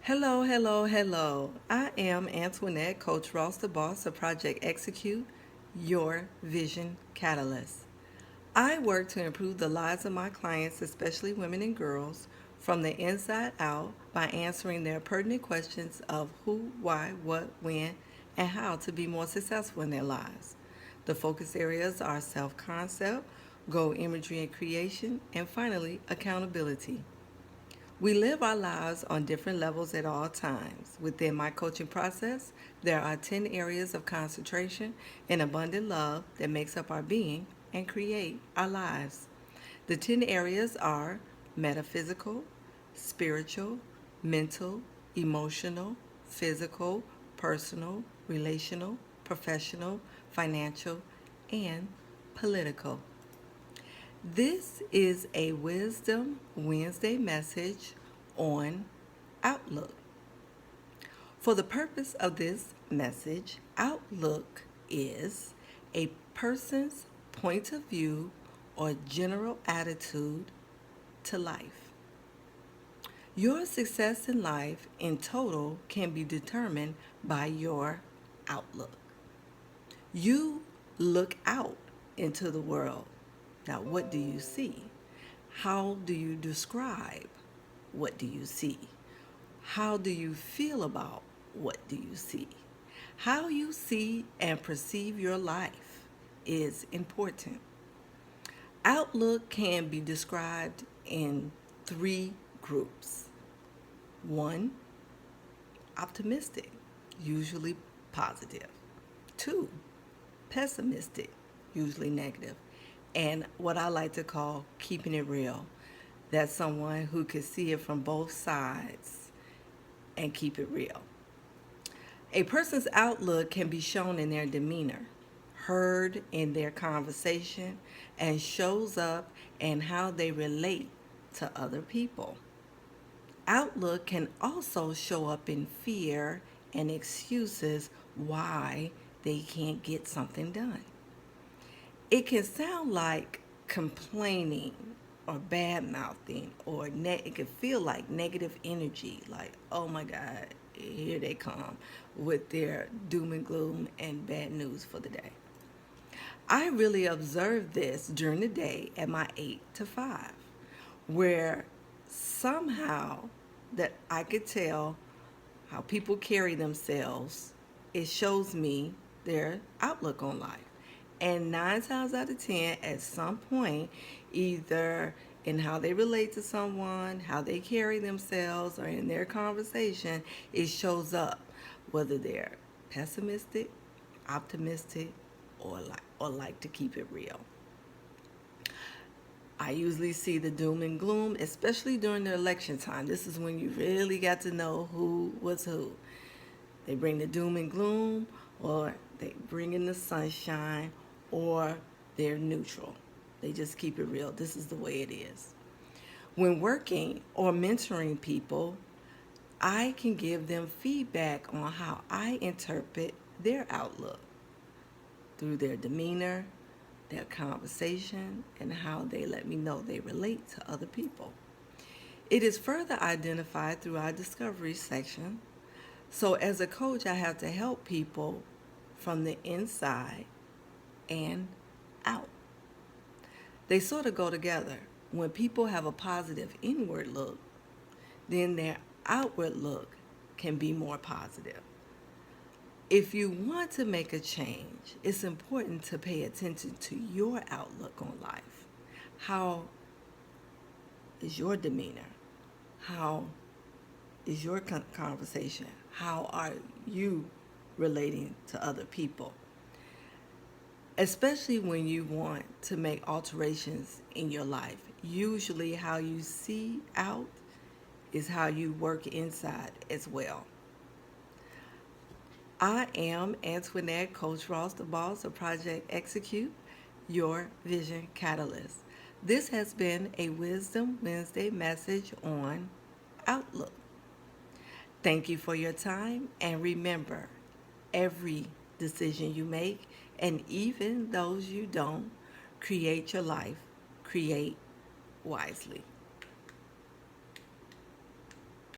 Hello, hello, hello. I am Antoinette, Coach Ross, the boss of Project Execute, your vision catalyst. I work to improve the lives of my clients, especially women and girls, from the inside out by answering their pertinent questions of who, why, what, when, and how to be more successful in their lives. The focus areas are self concept, goal imagery and creation, and finally, accountability. We live our lives on different levels at all times. Within my coaching process, there are 10 areas of concentration and abundant love that makes up our being and create our lives. The 10 areas are metaphysical, spiritual, mental, emotional, physical, personal, relational, professional, financial, and political. This is a Wisdom Wednesday message on Outlook. For the purpose of this message, Outlook is a person's point of view or general attitude to life. Your success in life in total can be determined by your outlook. You look out into the world. Now, what do you see? How do you describe what do you see? How do you feel about what do you see? How you see and perceive your life is important. Outlook can be described in three groups. One, optimistic, usually positive. Two, pessimistic, usually negative. And what I like to call keeping it real. That's someone who can see it from both sides and keep it real. A person's outlook can be shown in their demeanor, heard in their conversation, and shows up in how they relate to other people. Outlook can also show up in fear and excuses why they can't get something done. It can sound like complaining or bad mouthing, or it can feel like negative energy, like, oh my God, here they come with their doom and gloom and bad news for the day. I really observed this during the day at my 8 to 5, where somehow that I could tell how people carry themselves. It shows me their outlook on life. And 9 times out of 10, at some point, either in how they relate to someone, how they carry themselves, or in their conversation, it shows up whether they're pessimistic, optimistic, or like to keep it real. I usually see the doom and gloom, especially during the election time. This is when you really got to know who was who. They bring the doom and gloom, or they bring in the sunshine, or they're neutral. They just keep it real. This is the way it is. When working or mentoring people, I can give them feedback on how I interpret their outlook through their demeanor, their conversation, and how they let me know they relate to other people. It is further identified through our discovery section. So, as a coach, I have to help people from the inside and out. They sort of go together. When people have a positive inward look, then their outward look can be more positive. If you want to make a change, it's important to pay attention to your outlook on life. How is your demeanor? How is your conversation? How are you relating to other people? Especially when you want to make alterations in your life. Usually, how you see out is how you work inside as well. I am Antoinette, Coach Ross, the boss of Project Execute, your vision catalyst. This has been a Wisdom Wednesday message on Outlook. Thank you for your time, and remember, every decision you make, and even those you don't, create your life, create wisely.